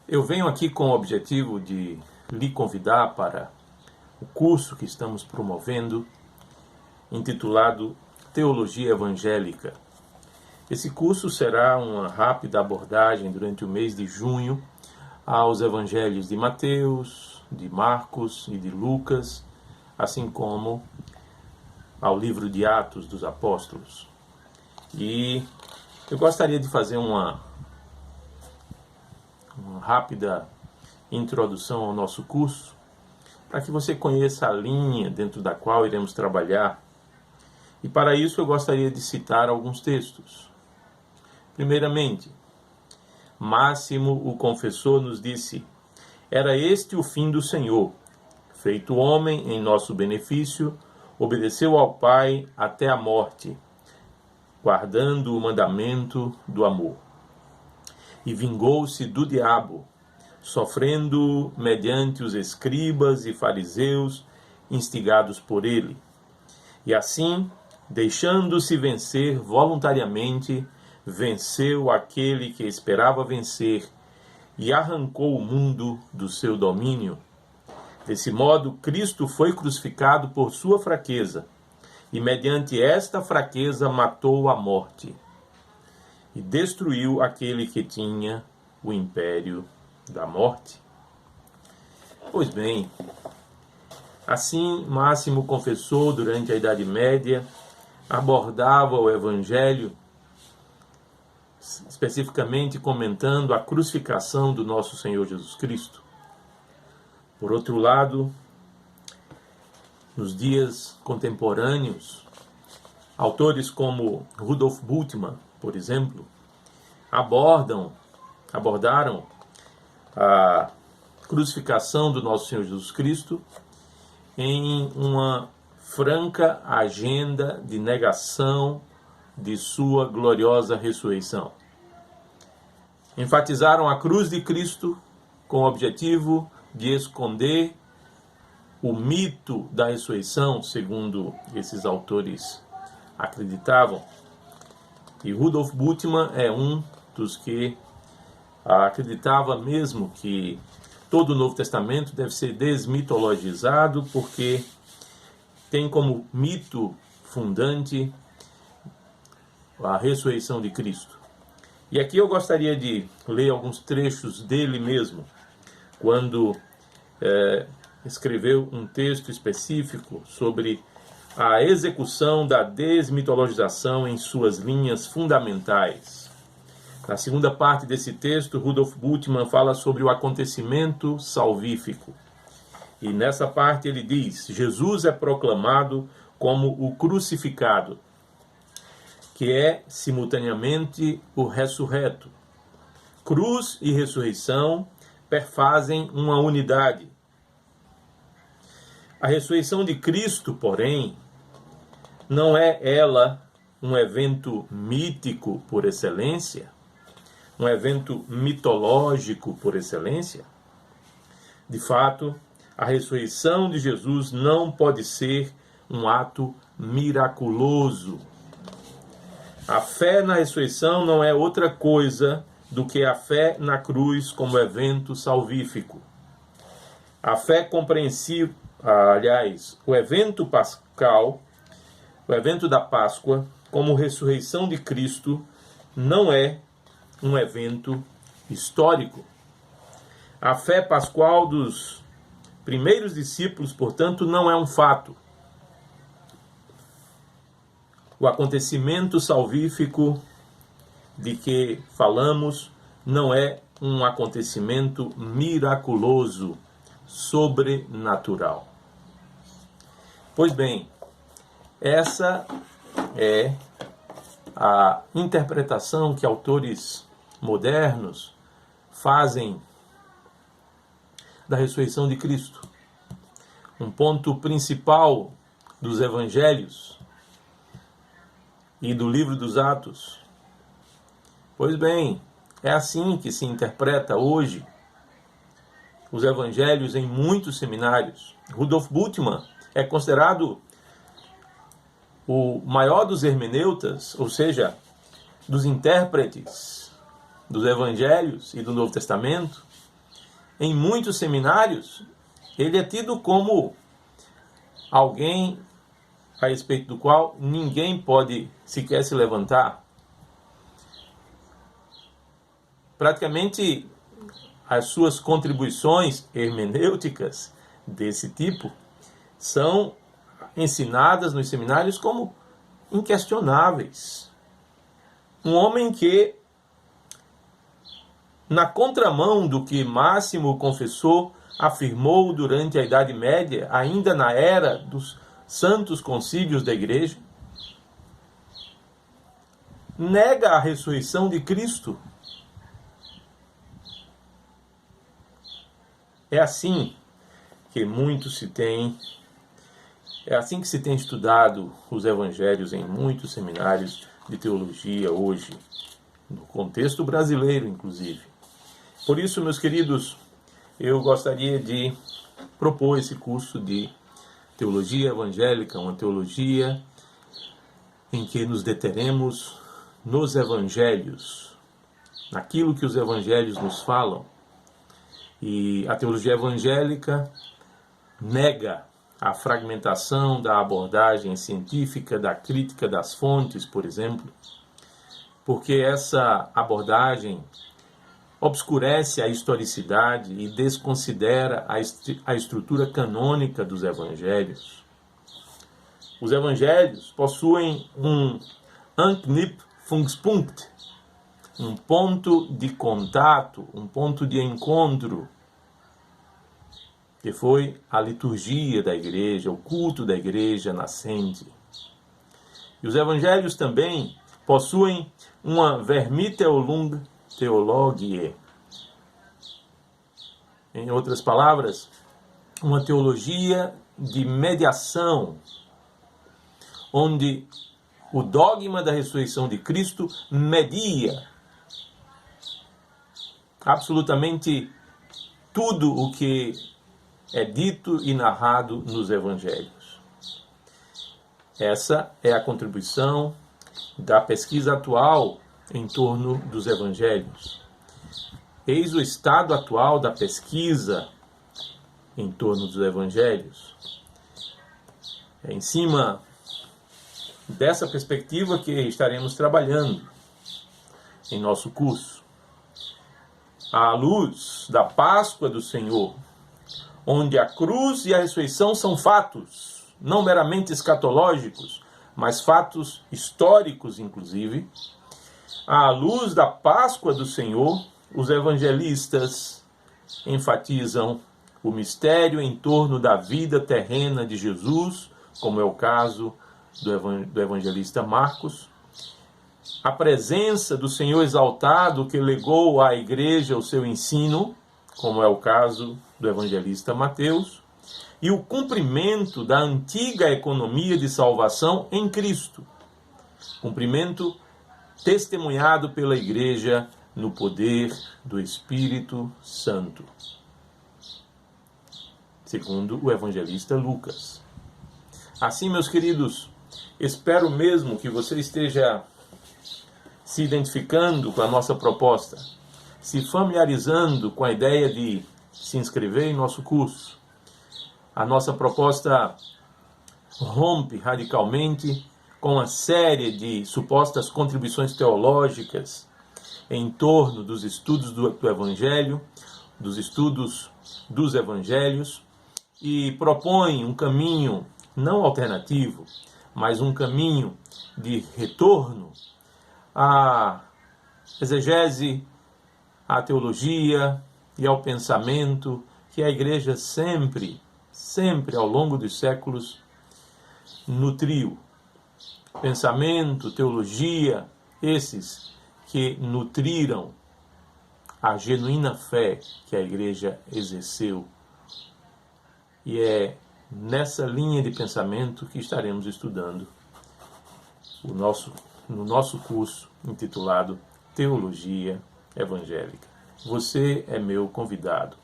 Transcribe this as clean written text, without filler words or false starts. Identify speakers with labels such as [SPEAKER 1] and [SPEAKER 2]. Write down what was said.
[SPEAKER 1] Eu venho aqui com o objetivo de lhe convidar para o curso que estamos promovendo, intitulado Teologia Evangélica. Esse curso será uma rápida abordagem durante o mês de junho aos evangelhos de Mateus, de Marcos e de Lucas, assim como ao livro de Atos dos Apóstolos. E eu gostaria de fazer uma rápida introdução ao nosso curso, para que você conheça a linha dentro da qual iremos trabalhar. E para isso eu gostaria de citar alguns textos. Primeiramente, Máximo, o confessor, nos disse: era este o fim do Senhor, feito homem em nosso benefício, obedeceu ao Pai até a morte, guardando o mandamento do amor. E vingou-se do diabo, sofrendo mediante os escribas e fariseus, instigados por ele. E assim, deixando-se vencer voluntariamente, venceu aquele que esperava vencer e arrancou o mundo do seu domínio. Desse modo, Cristo foi crucificado por sua fraqueza, e mediante esta fraqueza matou a morte, e destruiu aquele que tinha o império da morte. Pois bem, assim Máximo confessor durante a Idade Média abordava o Evangelho, especificamente comentando a crucificação do nosso Senhor Jesus Cristo. Por outro lado, nos dias contemporâneos, autores como Rudolf Bultmann, por exemplo, abordaram a crucificação do nosso Senhor Jesus Cristo em uma franca agenda de negação de sua gloriosa ressurreição. Enfatizaram a cruz de Cristo com o objetivo de esconder o mito da ressurreição, segundo esses autores acreditavam. E Rudolf Bultmann é um dos que acreditava mesmo que todo o Novo Testamento deve ser desmitologizado, porque tem como mito fundante a ressurreição de Cristo. E aqui eu gostaria de ler alguns trechos dele mesmo, quando escreveu um texto específico sobre a execução da desmitologização em suas linhas fundamentais. Na segunda parte desse texto, Rudolf Bultmann fala sobre o acontecimento salvífico. E nessa parte ele diz: Jesus é proclamado como o crucificado, que é simultaneamente o ressurreto. Cruz e ressurreição perfazem uma unidade. A ressurreição de Cristo, porém, não é ela um evento mítico por excelência, um evento mitológico por excelência. De fato, a ressurreição de Jesus não pode ser um ato miraculoso. A fé na ressurreição não é outra coisa do que a fé na cruz como evento salvífico. A fé compreensível, o evento pascal, o evento da Páscoa, como ressurreição de Cristo, não é um evento histórico. A fé pascual dos primeiros discípulos, portanto, não é um fato. O acontecimento salvífico de que falamos não é um acontecimento miraculoso, sobrenatural. Pois bem, essa é a interpretação que autores modernos fazem da ressurreição de Cristo. Um ponto principal dos evangelhos e do livro dos Atos. Pois bem, é assim que se interpreta hoje os evangelhos em muitos seminários. Rudolf Bultmann é considerado o maior dos hermeneutas, ou seja, dos intérpretes dos evangelhos e do Novo Testamento, em muitos seminários, ele é tido como alguém a respeito do qual ninguém pode sequer se levantar. Praticamente, as suas contribuições hermenêuticas desse tipo são ensinadas nos seminários como inquestionáveis. Um homem que, na contramão do que Máximo Confessor afirmou durante a Idade Média, ainda na era dos santos concílios da Igreja, nega a ressurreição de Cristo. É assim que se tem estudado os evangelhos em muitos seminários de teologia hoje, no contexto brasileiro, inclusive. Por isso, meus queridos, eu gostaria de propor esse curso de teologia evangélica, uma teologia em que nos deteremos nos evangelhos, naquilo que os evangelhos nos falam. E a teologia evangélica nega a fragmentação da abordagem científica, da crítica das fontes, por exemplo, porque essa abordagem obscurece a historicidade e desconsidera a estrutura canônica dos evangelhos. Os evangelhos possuem um Anknüpfungspunkt, um ponto de contato, um ponto de encontro, que foi a liturgia da igreja, o culto da igreja nascente. E os evangelhos também possuem uma Vermittelung Theologiae. Em outras palavras, uma teologia de mediação, onde o dogma da ressurreição de Cristo media absolutamente tudo o que é dito e narrado nos evangelhos. Essa é a contribuição da pesquisa atual em torno dos evangelhos. Eis o estado atual da pesquisa em torno dos evangelhos. É em cima dessa perspectiva que estaremos trabalhando em nosso curso. À luz da Páscoa do Senhor, onde a cruz e a ressurreição são fatos, não meramente escatológicos, mas fatos históricos, inclusive. À luz da Páscoa do Senhor, os evangelistas enfatizam o mistério em torno da vida terrena de Jesus, como é o caso do evangelista Marcos, a presença do Senhor exaltado que legou à igreja o seu ensino, como é o caso do evangelista Mateus, e o cumprimento da antiga economia de salvação em Cristo, cumprimento testemunhado pela igreja no poder do Espírito Santo, segundo o evangelista Lucas. Assim, meus queridos, espero mesmo que você esteja se identificando com a nossa proposta, se familiarizando com a ideia de se inscrever em nosso curso. A nossa proposta rompe radicalmente com a série de supostas contribuições teológicas em torno dos estudos do Evangelho, dos estudos dos Evangelhos, e propõe um caminho não alternativo, mas um caminho de retorno à exegese, à teologia e ao pensamento que a Igreja sempre ao longo dos séculos nutriu. Pensamento, teologia, esses que nutriram a genuína fé que a Igreja exerceu. E é nessa linha de pensamento que estaremos estudando no nosso curso intitulado Teologia Evangélica. Você é meu convidado.